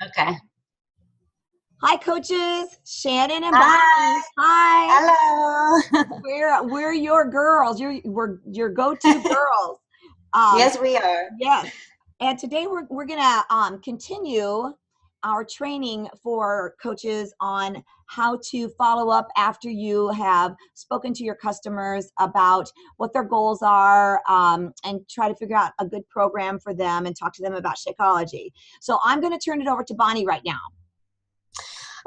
Okay. Hi, coaches, Shannon and Bonnie. Hi. Hi, Hello. we're your girls. We're your go-to girls. Um, Yes, we are. yes, and today we're gonna continue our training for coaches on how to follow up after you have spoken to your customers about what their goals are, and try to figure out a good program for them and talk to them about Shakeology. So I'm going to turn it over to Bonnie right now.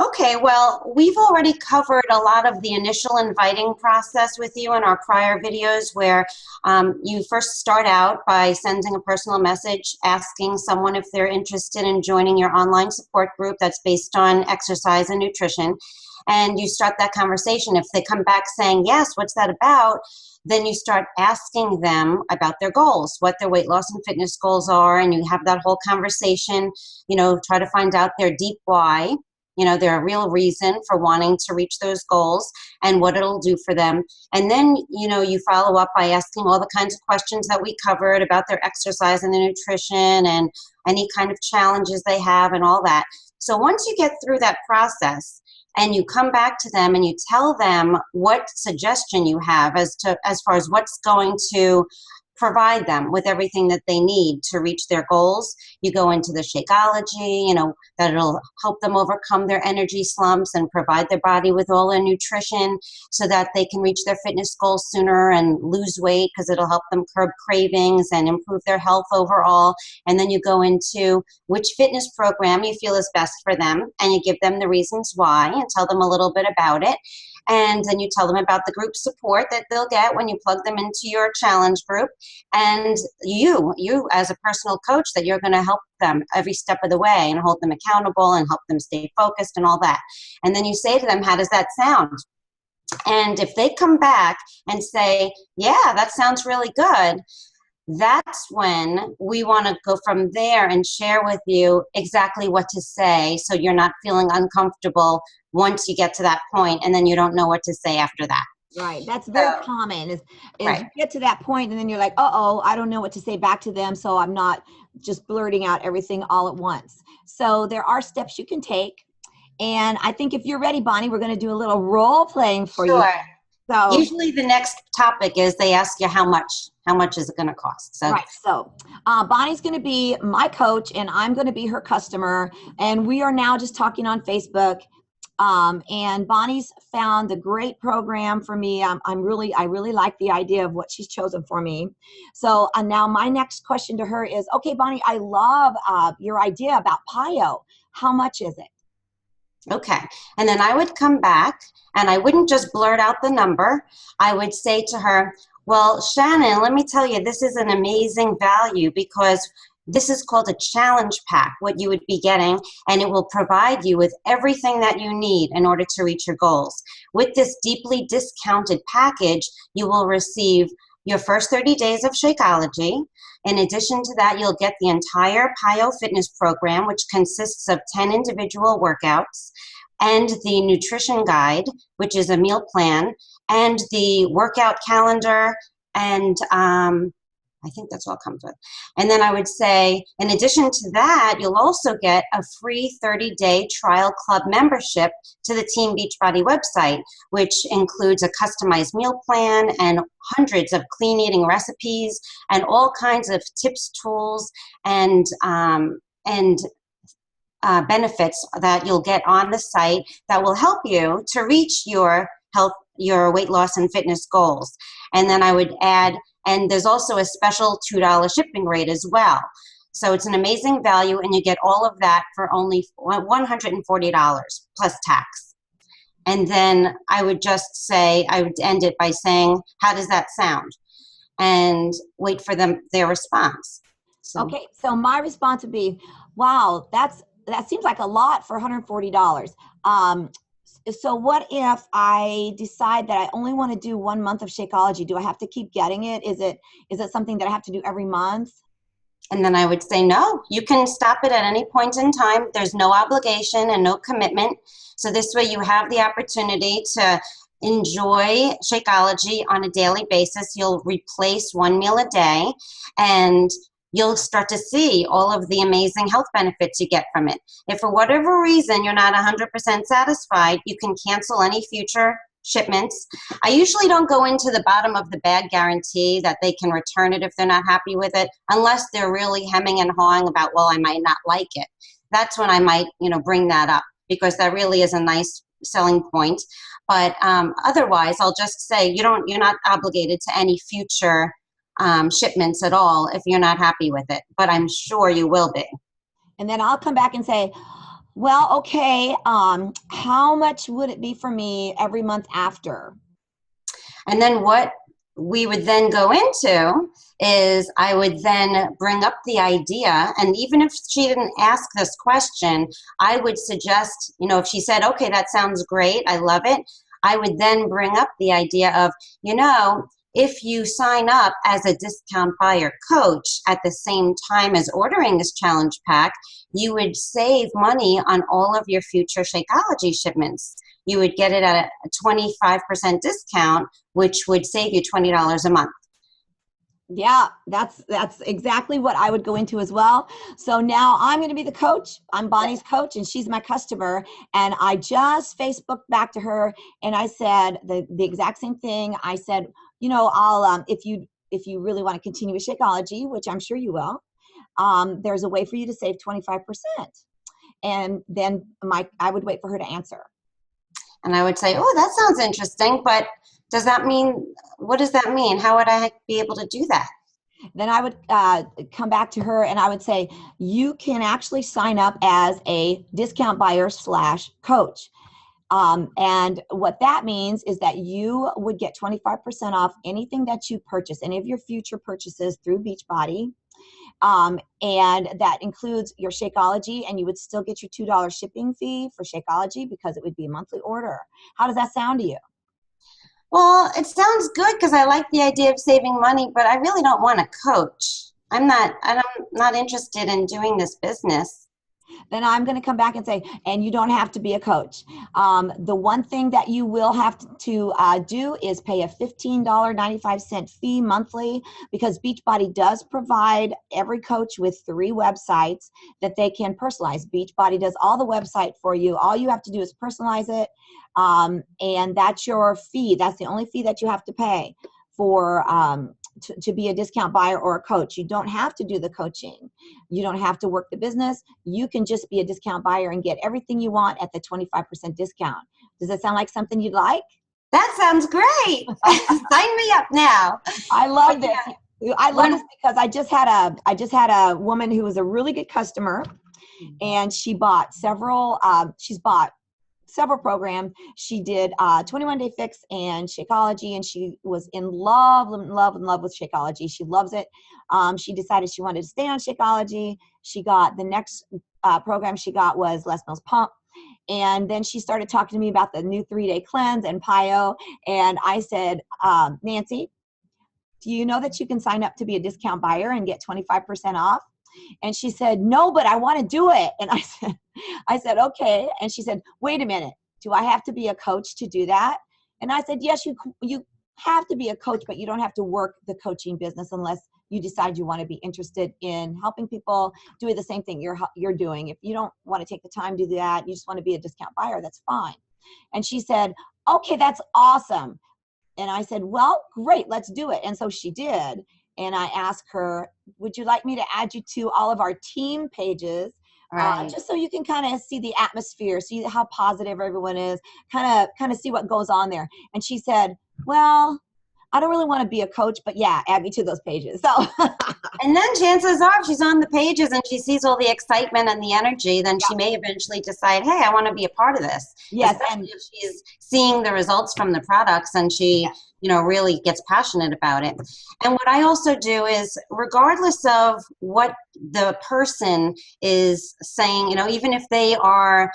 Okay, well, we've already covered a lot of the initial inviting process with you in our prior videos where you first start out by sending a personal message asking someone if they're interested in joining your online support group that's based on exercise and nutrition. And you start that conversation. If they come back saying, yes, what's that about? Then you start asking them about their goals, what their weight loss and fitness goals are, and you have that whole conversation, try to find out their deep why, their real reason for wanting to reach those goals and what it'll do for them. And then, you follow up by asking all the kinds of questions that we covered about their exercise and their nutrition and any kind of challenges they have and all that. So once you get through that process and you come back to them and you tell them what suggestion you have as far as what's going to provide them with everything that they need to reach their goals. You go into the Shakeology, that it'll help them overcome their energy slumps and provide their body with all their nutrition so that they can reach their fitness goals sooner and lose weight because it'll help them curb cravings and improve their health overall. And then you go into which fitness program you feel is best for them and you give them the reasons why and tell them a little bit about it. And then you tell them about the group support that they'll get when you plug them into your challenge group. And you as a personal coach, that you're going to help them every step of the way and hold them accountable and help them stay focused and all that. And then you say to them, how does that sound? And if they come back and say, yeah, that sounds really good, that's when we want to go from there and share with you exactly what to say so you're not feeling uncomfortable once you get to that point and then you don't know what to say after that. Right. That's very common is right. You get to that point and then you're like, uh-oh, I don't know what to say back to them. So I'm not just blurting out everything all at once. So there are steps you can take. And I think if you're ready, Bonnie, we're going to do a little role playing for you. So usually the next topic is they ask you how much is it going to cost. So right. So Bonnie's going to be my coach and I'm going to be her customer. And we are now just talking on Facebook. And Bonnie's found a great program for me. I really like the idea of what she's chosen for me. So now my next question to her is, okay, Bonnie, I love your idea about PIO. How much is it? Okay. And then I would come back and I wouldn't just blurt out the number. I would say to her, well, Shannon, let me tell you, this is an amazing value because this is called a challenge pack, what you would be getting, and it will provide you with everything that you need in order to reach your goals. With this deeply discounted package, you will receive your first 30 days of Shakeology. In addition to that, you'll get the entire PIO fitness program, which consists of 10 individual workouts, and the nutrition guide, which is a meal plan, and the workout calendar, and I think that's all comes with. And then I would say, in addition to that, you'll also get a free 30-day trial club membership to the Team Beachbody website, which includes a customized meal plan and hundreds of clean eating recipes and all kinds of tips, tools, and benefits that you'll get on the site that will help you to reach your health, your weight loss and fitness goals. And then I would add, and there's also a special $2 shipping rate as well. So it's an amazing value, and you get all of that for only $140 plus tax. And then I would just say, I would end it by saying, how does that sound? And wait for their response. So. Okay, so my response would be, wow, that seems like a lot for $140. So what if I decide that I only want to do 1 month of Shakeology? Do I have to keep getting it? Is it something that I have to do every month? And then I would say, no, you can stop it at any point in time. There's no obligation and no commitment. So this way you have the opportunity to enjoy Shakeology on a daily basis. You'll replace one meal a day, and you'll start to see all of the amazing health benefits you get from it. If for whatever reason you're not 100% satisfied, you can cancel any future shipments. I usually don't go into the bottom of the bag guarantee that they can return it if they're not happy with it, unless they're really hemming and hawing about, well, I might not like it. That's when I might, bring that up, because that really is a nice selling point. But otherwise, I'll just say you're not obligated to any future shipments at all if you're not happy with it. But I'm sure you will be. And then I'll come back and say, well, okay, how much would it be for me every month after? And then what we would then go into is I would then bring up the idea, and even if she didn't ask this question, I would suggest, if she said, okay, that sounds great, I love it, I would then bring up the idea of, if you sign up as a discount buyer coach at the same time as ordering this challenge pack, you would save money on all of your future Shakeology shipments. You would get it at a 25% discount, which would save you $20 a month. Yeah, that's exactly what I would go into as well. So now I'm going to be the coach. I'm Bonnie's coach, and she's my customer. And I just Facebooked back to her, and I said the exact same thing. I said, I'll if you really want to continue with Shakeology, which I'm sure you will, there's a way for you to save 25%. And then I would wait for her to answer. And I would say, oh, that sounds interesting, but what does that mean? How would I be able to do that? Then I would come back to her and I would say, you can actually sign up as a discount buyer / coach. And what that means is that you would get 25% off anything that you purchase, any of your future purchases through Beachbody. And that includes your Shakeology, and you would still get your $2 shipping fee for Shakeology because it would be a monthly order. How does that sound to you? Well, it sounds good because I like the idea of saving money, but I really don't want to coach. I'm not interested in doing this business. Then I'm going to come back and say, and you don't have to be a coach. The one thing that you will have to do is pay a $15.95 fee monthly, because Beachbody does provide every coach with 3 websites that they can personalize. Beachbody does all the website for you. All you have to do is personalize it, and that's your fee. That's the only fee that you have to pay for to be a discount buyer or a coach. You don't have to do the coaching. You don't have to work the business. You can just be a discount buyer and get everything you want at the 25% discount. Does that sound like something you'd like? That sounds great. Sign me up now. I love this. I love this because I just had a woman who was a really good customer, and she bought several programs. She did 21 Day Fix and Shakeology, and she was in love with Shakeology. She loves it. She decided she wanted to stay on Shakeology. She got the next program she got was Les Mills Pump. And then she started talking to me about the new 3-day cleanse and PIO. And I said, Nancy, do you know that you can sign up to be a discount buyer and get 25% off? And she said, no, but I want to do it. And I said, okay. And she said, wait a minute, do I have to be a coach to do that? And I said, yes, you have to be a coach, but you don't have to work the coaching business unless you decide you want to be interested in helping people do the same thing you're doing. If you don't want to take the time to do that, you just want to be a discount buyer, that's fine. And she said, okay, that's awesome. And I said, well, great, let's do it. And so she did. And I asked her, would you like me to add you to all of our team pages? Right. Just so you can kind of see the atmosphere, see how positive everyone is, kind of see what goes on there. And she said, well, I don't really want to be a coach, but yeah, add me to those pages. So, and then chances are if she's on the pages and she sees all the excitement and the energy, then she may eventually decide, hey, I want to be a part of this. Yes. Especially if she's seeing the results from the products and she, really gets passionate about it. And what I also do is, regardless of what the person is saying, even if they are,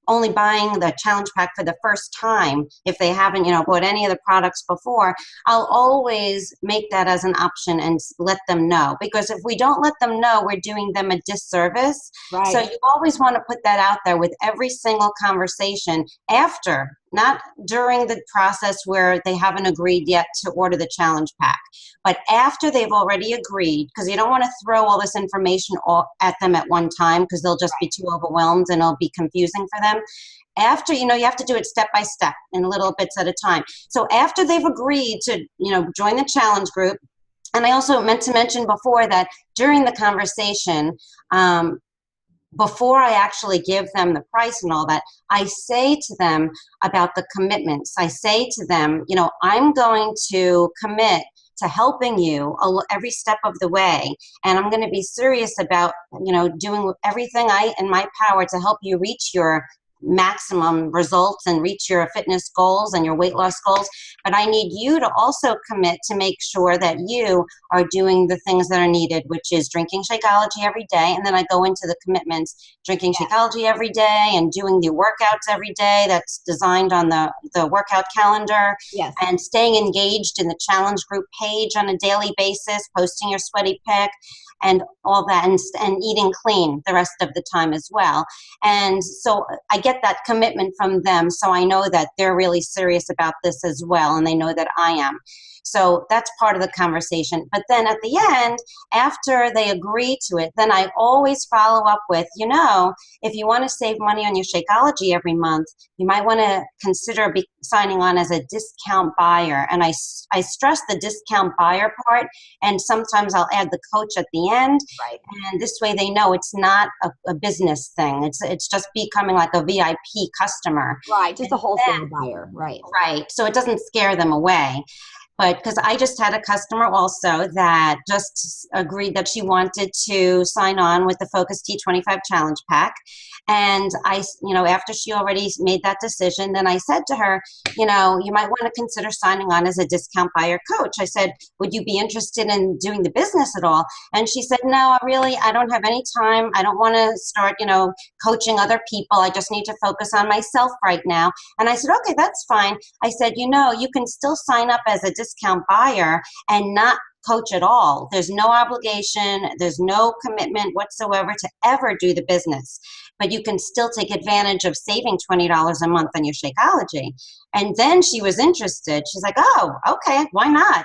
only buying the challenge pack for the first time, if they haven't, bought any of the products before, I'll always make that as an option and let them know. Because if we don't let them know, we're doing them a disservice. Right. So you always want to put that out there with every single conversation after, not during the process where they haven't agreed yet to order the challenge pack, but after they've already agreed, because you don't want to throw all this information all at them at one time, because they'll just be too overwhelmed and it'll be confusing for them. After, you have to do it step by step in little bits at a time. So after they've agreed to, join the challenge group, and I also meant to mention before that during the conversation, before I actually give them the price and all that, I say to them about the commitments. I say to them, I'm going to commit to helping you every step of the way. And I'm going to be serious about, doing everything in my power to help you reach your maximum results and reach your fitness goals and your weight loss goals. But I need you to also commit to make sure that you are doing the things that are needed, which is drinking Shakeology every day. And then I go into the commitments, drinking Shakeology every day and doing the workouts every day that's designed on the workout calendar. Yes. And staying engaged in the challenge group page on a daily basis, posting your sweaty pic and all that, and eating clean the rest of the time as well. And so I get that commitment from them, so I know that they're really serious about this as well, and they know that I am. So that's part of the conversation. But then at the end, after they agree to it, then I always follow up with, if you want to save money on your Shakeology every month, you might want to consider signing on as a discount buyer. And I stress the discount buyer part, and sometimes I'll add the coach at the end. Right. And this way they know it's not a business thing. It's just becoming like a VIP customer. Right, just a wholesale buyer. Right. Right. So it doesn't scare them away. But because I just had a customer also that just agreed that she wanted to sign on with the Focus T25 Challenge Pack. And after she already made that decision, then I said to her, you might want to consider signing on as a discount buyer coach. I said, would you be interested in doing the business at all? And she said, no, I don't have any time. I don't want to start, coaching other people. I just need to focus on myself right now. And I said, okay, that's fine. I said, you can still sign up as a discount buyer and not coach at all. There's no obligation. There's no commitment whatsoever to ever do the business. But you can still take advantage of saving $20 a month on your Shakeology. And then she was interested. She's like, oh, okay, why not?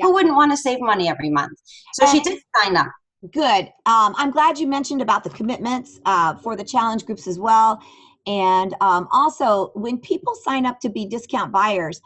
Who wouldn't want to save money every month? So she did sign up. Good. I'm glad you mentioned about the commitments for the challenge groups as well. And also, when people sign up to be discount buyers,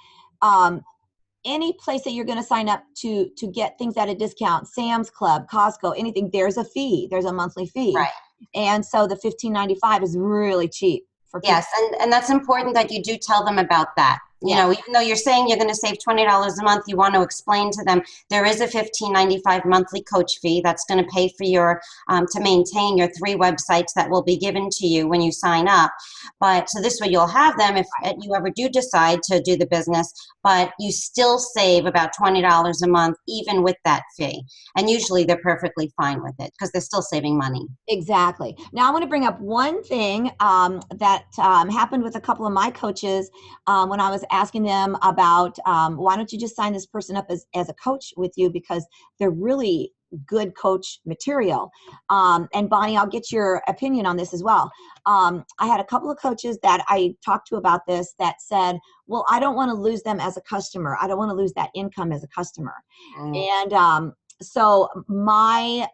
any place that you're going to sign up to get things at a discount, Sam's Club, Costco, anything, there's a fee. There's a monthly fee. Right. And so the $15.95 is really cheap for people. Yes, and that's important that you do tell them about that. Even though you're saying you're going to save $20 a month, you want to explain to them there is a $15.95 monthly coach fee that's going to pay for your to maintain your 3 websites that will be given to you when you sign up. But so this way you'll have them if you ever do decide to do the business, but you still save about $20 a month even with that fee. And usually they're perfectly fine with it because they're still saving money. Exactly. Now I want to bring up one thing that happened with a couple of my coaches when I was asking them about why don't you just sign this person up as a coach with you, because they're really good coach material. And Bonnie, I'll get your opinion on this as well. I had a couple of coaches that I talked to about this that said, well, I don't want to lose them as a customer. I don't want to lose that income as a customer. And so my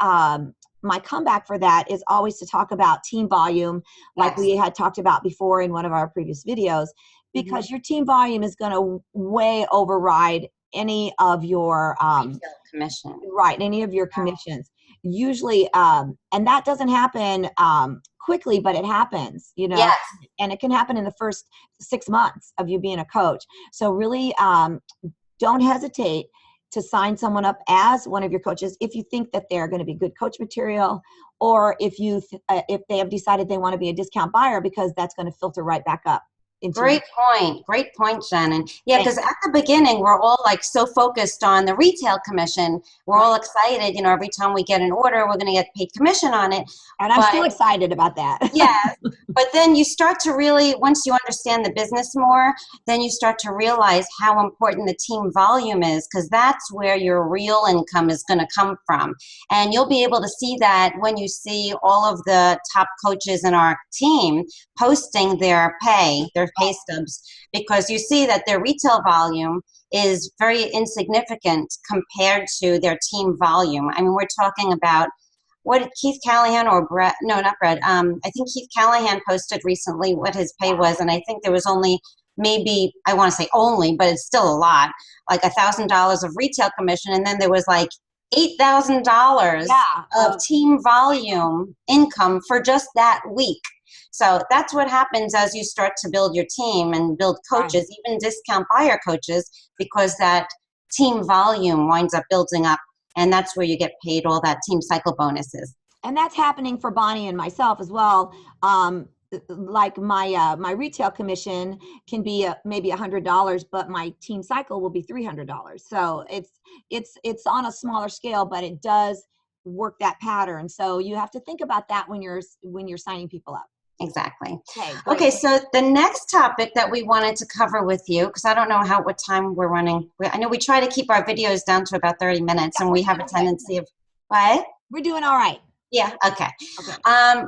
comeback for that is always to talk about team volume, like we had talked about before in one of our previous videos, because your team volume is going to way override any of your commission. Right, any of your commissions. Usually, and that doesn't happen quickly, but it happens, Yes. And it can happen in the first 6 months of you being a coach. So really, don't hesitate to sign someone up as one of your coaches if you think that they're going to be good coach material, or if they have decided they want to be a discount buyer, because that's going to filter right back up. Great point, Shannon. Yeah, because at the beginning, we're all like so focused on the retail commission. We're all excited, every time we get an order, we're going to get paid commission on it. And I'm still excited about that. Yes, But then you start to really, once you understand the business more, then you start to realize how important the team volume is, because that's where your real income is going to come from. And you'll be able to see that when you see all of the top coaches in our team posting their pay stubs, because you see that their retail volume is very insignificant compared to their team volume. I mean, we're talking about, what did Keith Callahan or Brett, no, not Brett, I think Keith Callahan posted recently what his pay was, and I think there was only maybe, I want to say only, but it's still a lot, like $1,000 of retail commission, and then there was like $8,000 of team volume income for just that week. So that's what happens as you start to build your team and build coaches, even discount buyer coaches, because that team volume winds up building up. And that's where you get paid all that team cycle bonuses. And that's happening for Bonnie and myself as well. Like my retail commission can be maybe $100, but my team cycle will be $300. So it's on a smaller scale, but it does work that pattern. So you have to think about that when you're signing people up. Exactly. Okay, so the next topic that we wanted to cover with you, because I don't know what time we're running. I know we try to keep our videos down to about 30 minutes, and we have a tendency of, what? We're doing all right. Yeah, okay.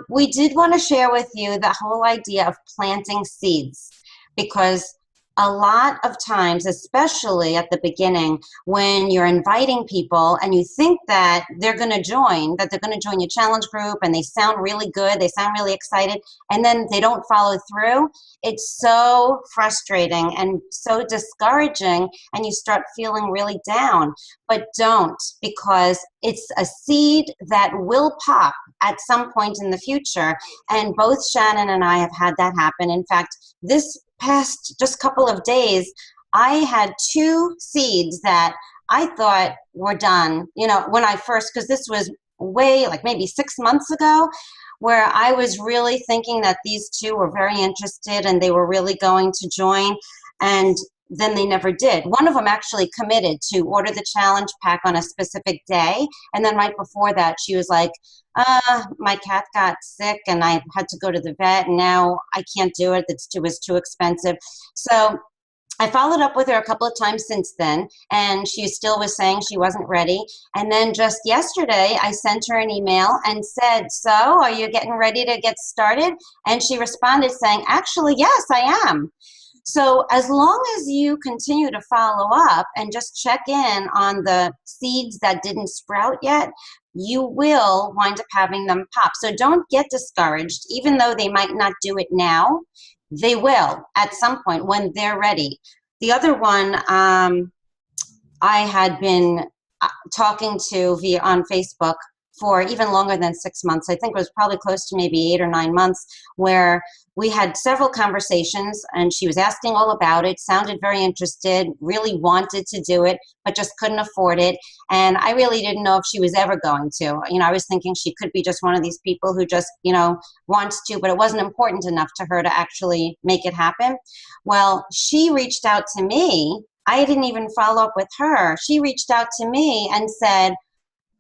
We did want to share with you the whole idea of planting seeds, because a lot of times, especially at the beginning, when you're inviting people and you think that they're going to join your challenge group, and they sound really good, they sound really excited, and then they don't follow through, it's so frustrating and so discouraging, and you start feeling really down. But don't, because it's a seed that will pop at some point in the future. And both Shannon and I have had that happen. In fact, this past just couple of days, I had 2 seeds that I thought were done, when I first, because this was way, like maybe 6 months ago, where I was really thinking that these 2 were very interested and they were really going to join, and then they never did. One of them actually committed to order the challenge pack on a specific day, and then right before that she was like, my cat got sick and I had to go to the vet, and now I can't do it. It was too expensive. So I followed up with her a couple of times since then, and she still was saying she wasn't ready. And then just yesterday, I sent her an email and said, so are you getting ready to get started? And she responded saying, actually, yes, I am. So as long as you continue to follow up and just check in on the seeds that didn't sprout yet, you will wind up having them pop. So don't get discouraged, even though they might not do it now. They will at some point when they're ready. The other one I had been talking to on Facebook for even longer than 6 months. I think it was probably close to maybe 8 or 9 months, where we had several conversations, and she was asking all about it, sounded very interested, really wanted to do it, but just couldn't afford it. And I really didn't know if she was ever going to. I was thinking she could be just one of these people who just, wants to, but it wasn't important enough to her to actually make it happen. Well, she reached out to me. I didn't even follow up with her. She reached out to me and said,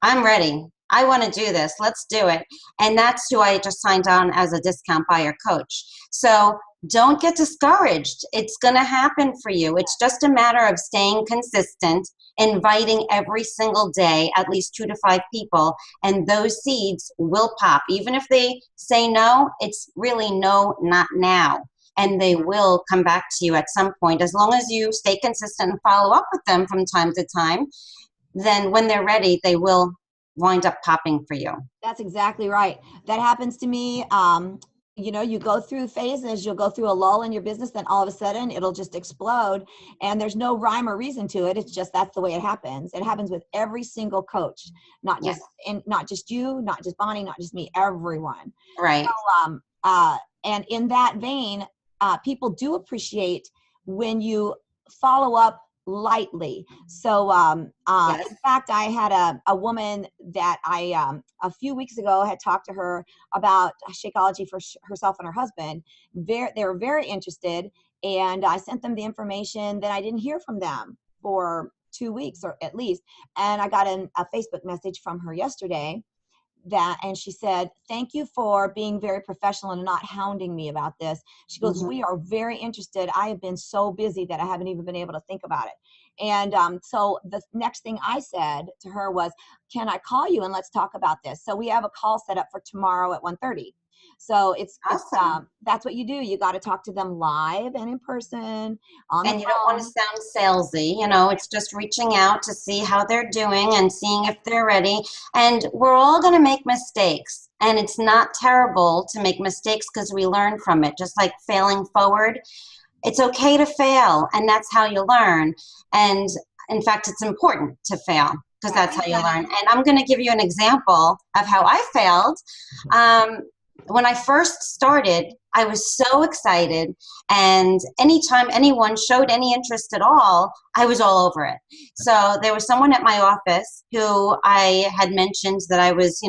I'm ready. I want to do this. Let's do it. And that's who I just signed on as a discount buyer coach. So don't get discouraged. It's going to happen for you. It's just a matter of staying consistent, inviting every single day at least 2 to 5 people, and those seeds will pop. Even if they say no, it's really no, not now. And they will come back to you at some point. As long as you stay consistent and follow up with them from time to time, then when they're ready, they will wind up popping for you. That's exactly right. That happens to me. You go through phases, you'll go through a lull in your business, then all of a sudden it'll just explode, and there's no rhyme or reason to it. It's just, that's the way it happens. It happens with every single coach, not just you, not just Bonnie, not just me, everyone. Right. So, and in that vein, people do appreciate when you follow up lightly. So Yes. in fact, I had a woman that I a few weeks ago had talked to her about Shakeology for herself and her husband. They were very interested, and I sent them the information. Then I didn't hear from them for 2 weeks, or at least, and I got a Facebook message from her yesterday that, and she said, thank you for being very professional and not hounding me about this. She goes, Mhm. we are very interested. I have been so busy that I haven't even been able to think about it. And so the next thing I said to her was, can I call you and let's talk about this? So we have a call set up for tomorrow at 1:30. So it's Awesome. that's what you do. You got to talk to them live and in person on the And you don't want to phone. sound salesy, it's just reaching out to see how they're doing and seeing if they're ready. And we're all going to make mistakes. And it's not terrible to make mistakes because we learn from it, just like failing forward. It's okay to fail, and that's how you learn. And in fact, it's important to fail because Right. that's how you learn. And I'm going to give you an example of how I failed. Um, when I first started, I was so excited, and anytime anyone showed any interest at all, I was all over it. So there was someone at my office who I had mentioned that I was,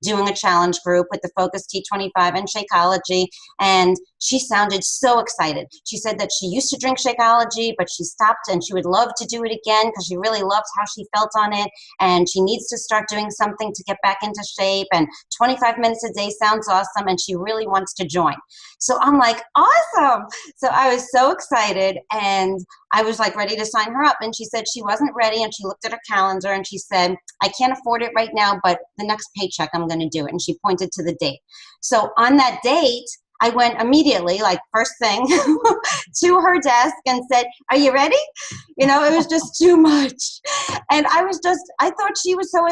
doing a challenge group with the Focus T25 and Shakeology, and she sounded so excited. She said that she used to drink Shakeology, but she stopped and she would love to do it again because she really loved how she felt on it, and she needs to start doing something to get back into shape, and 25 minutes a day sounds awesome, and she really wants to join. So I'm like, awesome. So I was so excited, and I was like ready to sign her up, and she said she wasn't ready, and she looked at her calendar and she said, I can't afford it right now, but the next paycheck I'm going to do it. And she pointed to the date. So on that date, I went immediately, like first thing, to her desk and said, are you ready? It was just too much. And I thought she was so,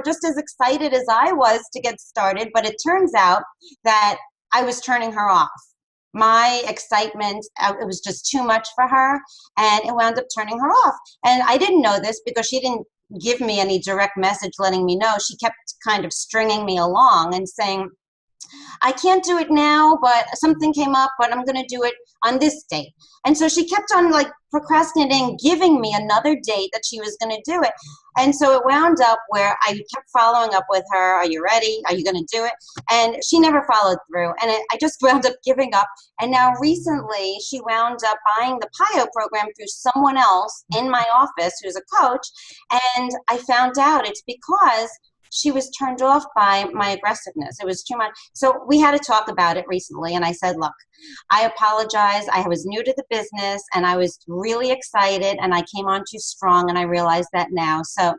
just as excited as I was to get started. But it turns out that I was turning her off. My excitement, it was just too much for her, and it wound up turning her off. And I didn't know this because she didn't give me any direct message letting me know. She kept kind of stringing me along and saying, I can't do it now, but something came up, but I'm going to do it on this date. And so she kept on like procrastinating, giving me another date that she was going to do it. And so it wound up where I kept following up with her. Are you ready? Are you going to do it? And she never followed through. And I just wound up giving up. And now recently she wound up buying the PIO program through someone else in my office who's a coach. And I found out it's because she was turned off by my aggressiveness. It was too much. So we had to talk about it recently. And I said, look, I apologize. I was new to the business and I was really excited and I came on too strong, and I realize that now. So,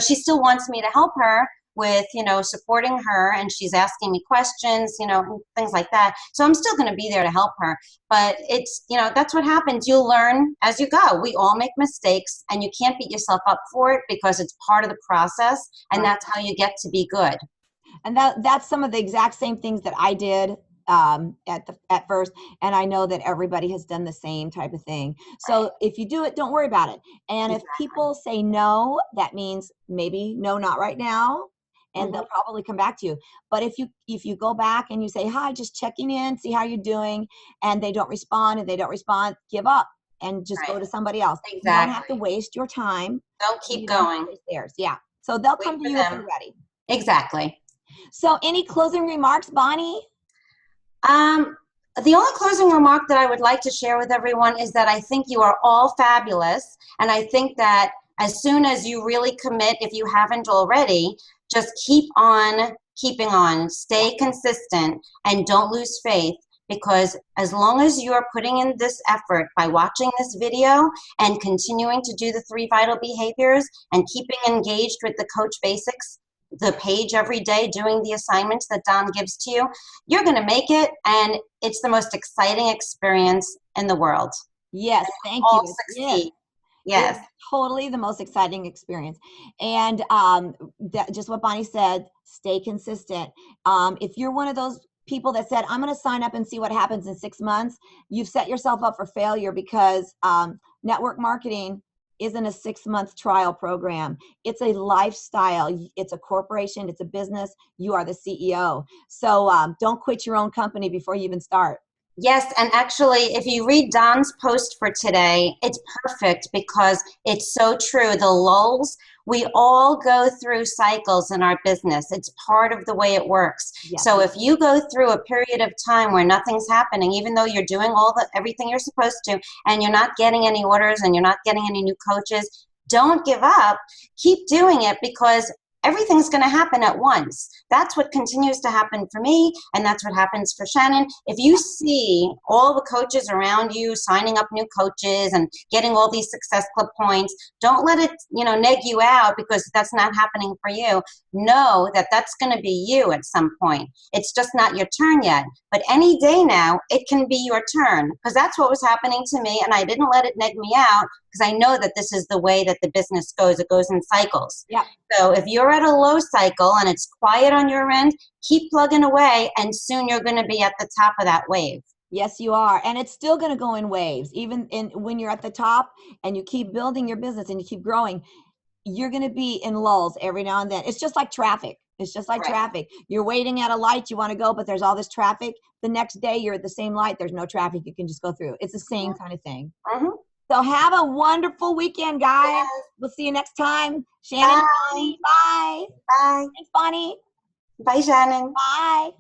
she still wants me to help her with, supporting her, and she's asking me questions, and things like that. So I'm still going to be there to help her. But it's, that's what happens. You'll learn as you go. We all make mistakes, and you can't beat yourself up for it because it's part of the process, and that's how you get to be good. And that's some of the exact same things that I did at first, and I know that everybody has done the same type of thing. So if you do it, don't worry about it. And if people say no, that means maybe no, not right now, and they'll probably come back to you. But if you go back and you say, hi, just checking in, see how you're doing, and they don't respond, give up and just go to somebody else. Exactly. You don't have to waste your time. Don't keep going. Theirs. Yeah. So they'll come to you if they're ready. Exactly. So any closing remarks, Bonnie? The only closing remark that I would like to share with everyone is that I think you are all fabulous. And I think that as soon as you really commit, if you haven't already, just keep on keeping on, stay consistent, and don't lose faith. Because as long as you are putting in this effort by watching this video and continuing to do the 3 vital behaviors and keeping engaged with the Coach Basics, the page every day, doing the assignments that Don gives to you, you're going to make it, and it's the most exciting experience in the world. Yes, thank all you. Succeed. Yes. It's totally the most exciting experience. And just what Bonnie said, stay consistent. If you're one of those people that said, I'm going to sign up and see what happens in 6 months, you've set yourself up for failure, because network marketing isn't a 6-month trial program. It's a lifestyle. It's a corporation. It's a business. You are the CEO. So don't quit your own company before you even start. Yes, and actually, if you read Don's post for today, it's perfect because it's so true. The lulls, we all go through cycles in our business. It's part of the way it works. Yes. So if you go through a period of time where nothing's happening, even though you're doing everything you're supposed to, and you're not getting any orders and you're not getting any new coaches, don't give up. Keep doing it, because everything's going to happen at once. That's what continues to happen for me, and that's what happens for Shannon. If you see all the coaches around you signing up new coaches and getting all these Success Club points, don't let it, neg you out because that's not happening for you. Know that that's going to be you at some point. It's just not your turn yet. But any day now, it can be your turn, because that's what was happening to me, and I didn't let it neg me out because I know that this is the way that the business goes. It goes in cycles. Yeah. So if you're at a low cycle and it's quiet on your end, keep plugging away, and soon you're going to be at the top of that wave. Yes, you are. And it's still going to go in waves. Even when you're at the top and you keep building your business and you keep growing, you're going to be in lulls every now and then. It's just like traffic. It's just like traffic. You're waiting at a light, you want to go, but there's all this traffic. The next day you're at the same light, there's no traffic, you can just go through. It's the same kind of thing. So have a wonderful weekend, guys. Yes. We'll see you next time. Shannon, bye. Bonnie, bye. Bye. Thanks, Bonnie. Bye, Shannon. Bye.